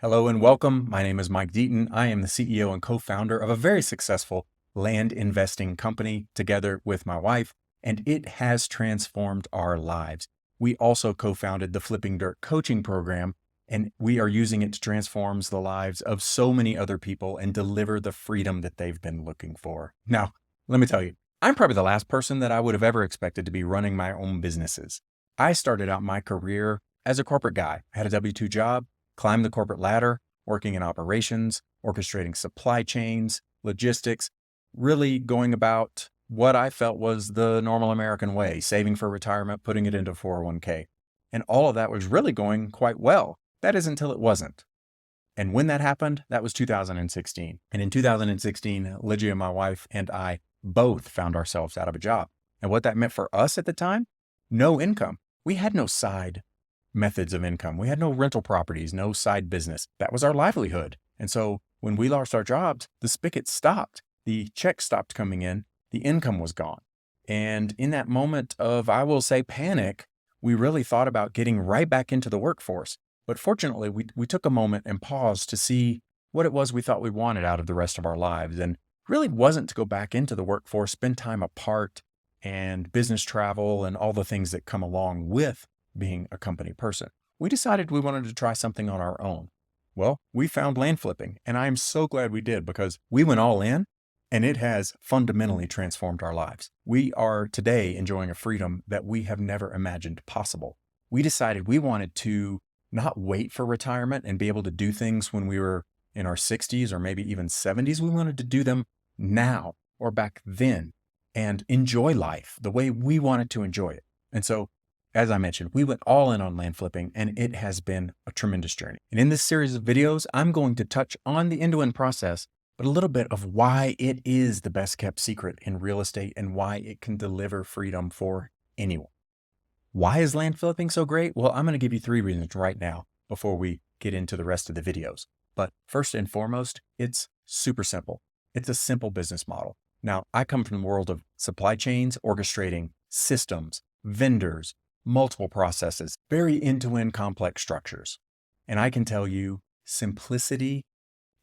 Hello and welcome. My name is Mike Deaton. I am the CEO and co-founder of a very successful land investing company together with my wife, and it has transformed our lives. We also co-founded the Flipping Dirt coaching program, and we are using it to transform the lives of so many other people and deliver the freedom that they've been looking for. Now, let me tell you, I'm probably the last person that I would have ever expected to be running my own businesses. I started out my career as a corporate guy. I had a W-2 job, climbed the corporate ladder, working in operations, orchestrating supply chains, logistics, really going about what I felt was the normal American way, saving for retirement, putting it into 401k. And all of that was really going quite well. That is until it wasn't. And when that happened, that was 2016. And in 2016, Lygia, my wife, and I both found ourselves out of a job. And what that meant for us at the time, no income. We had no side methods of income. We had no rental properties, no side business. That was our livelihood. And so when we lost our jobs, the spigot stopped. The checks stopped coming in. The income was gone. And in that moment of, I will say, panic, we really thought about getting right back into the workforce. But fortunately, we took a moment and paused to see what it was we thought we wanted out of the rest of our lives. And really wasn't to go back into the workforce, spend time apart and business travel and all the things that come along with being a company person. We decided we wanted to try something on our own. Well, we found land flipping, and I'm so glad we did because we went all in and it has fundamentally transformed our lives. We are today enjoying a freedom that we have never imagined possible. We decided we wanted to not wait for retirement and be able to do things when we were in our 60s or maybe even 70s. We wanted to do them now or back then and enjoy life the way we wanted to enjoy it. And so as I mentioned, we went all in on land flipping, and it has been a tremendous journey. And in this series of videos, I'm going to touch on the end-to-end process, but a little bit of why it is the best kept secret in real estate and why it can deliver freedom for anyone. Why is land flipping so great? Well, I'm going to give you 3 reasons right now before we get into the rest of the videos. But first and foremost, it's super simple. It's a simple business model. Now, I come from the world of supply chains, orchestrating systems, vendors, multiple processes, very end-to-end complex structures. And I can tell you, simplicity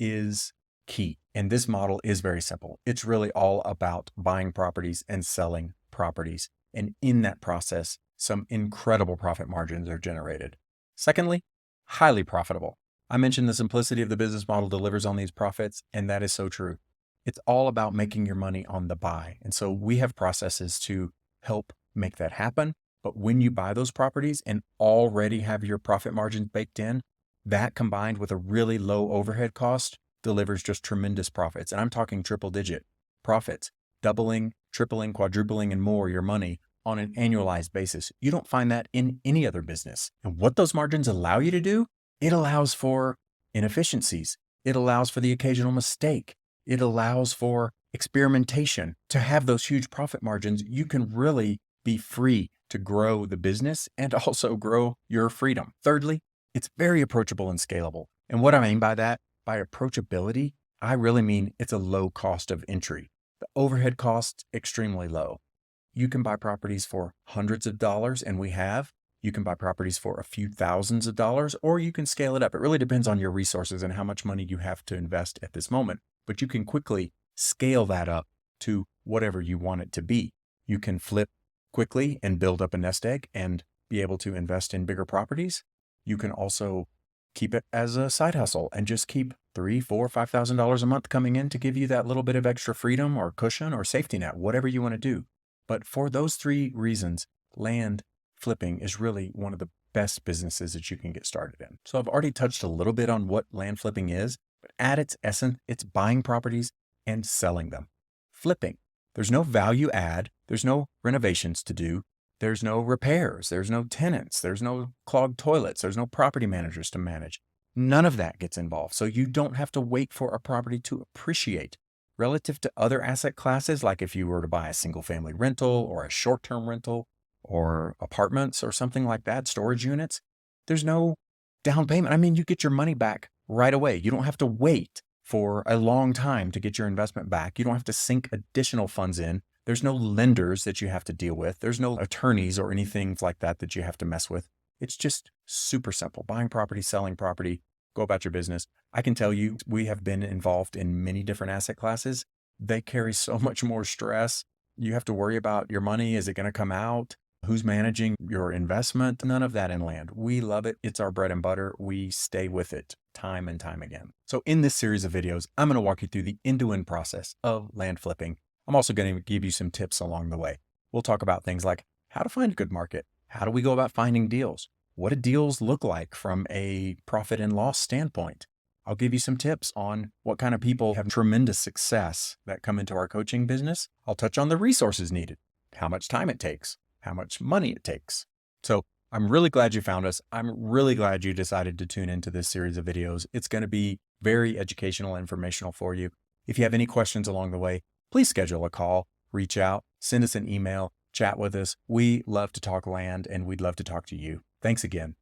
is key. And this model is very simple. It's really all about buying properties and selling properties. And in that process, some incredible profit margins are generated. Secondly, highly profitable. I mentioned the simplicity of the business model delivers on these profits, and that is so true. It's all about making your money on the buy. And so we have processes to help make that happen. But when you buy those properties and already have your profit margins baked in, that combined with a really low overhead cost delivers just tremendous profits. And I'm talking triple digit profits, doubling, tripling, quadrupling, and more your money on an annualized basis. You don't find that in any other business. And what those margins allow you to do, it allows for inefficiencies. It allows for the occasional mistake. It allows for experimentation. To have those huge profit margins, you can really be free to grow the business and also grow your freedom. Thirdly, it's very approachable and scalable. And what I mean by that, by approachability, I really mean it's a low cost of entry. The overhead costs extremely low. You can buy properties for hundreds of dollars, and we have. You can buy properties for a few thousands of dollars, or you can scale it up. It really depends on your resources and how much money you have to invest at this moment. But you can quickly scale that up to whatever you want it to be. You can flip quickly and build up a nest egg and be able to invest in bigger properties. You can also keep it as a side hustle and just keep $3,000, $4,000, $5,000 a month coming in to give you that little bit of extra freedom or cushion or safety net, whatever you want to do. But for those 3 reasons, land flipping is really one of the best businesses that you can get started in. So I've already touched a little bit on what land flipping is, but at its essence, it's buying properties and selling them. Flipping. There's no value add. There's no renovations to do. There's no repairs. There's no tenants. There's no clogged toilets. There's no property managers to manage. None of that gets involved. So you don't have to wait for a property to appreciate. Relative to other asset classes, like if you were to buy a single family rental or a short-term rental or apartments or something like that, storage units, there's no down payment. I mean, you get your money back right away. You don't have to wait for a long time to get your investment back. You don't have to sink additional funds in. There's no lenders that you have to deal with. There's no attorneys or anything like that that you have to mess with. It's just super simple. Buying property, selling property, go about your business. I can tell you, we have been involved in many different asset classes. They carry so much more stress. You have to worry about your money. Is it going to come out? Who's managing your investment? None of that in land. We love it. It's our bread and butter. We stay with it time and time again. So in this series of videos, I'm going to walk you through the end-to-end process of land flipping. I'm also going to give you some tips along the way. We'll talk about things like how to find a good market. How do we go about finding deals? What do deals look like from a profit and loss standpoint? I'll give you some tips on what kind of people have tremendous success that come into our coaching business. I'll touch on the resources needed, how much time it takes, how much money it takes. So I'm really glad you found us. I'm really glad you decided to tune into this series of videos. It's going to be very educational and informational for you. If you have any questions along the way, please schedule a call, reach out, send us an email, chat with us. We love to talk land and we'd love to talk to you. Thanks again.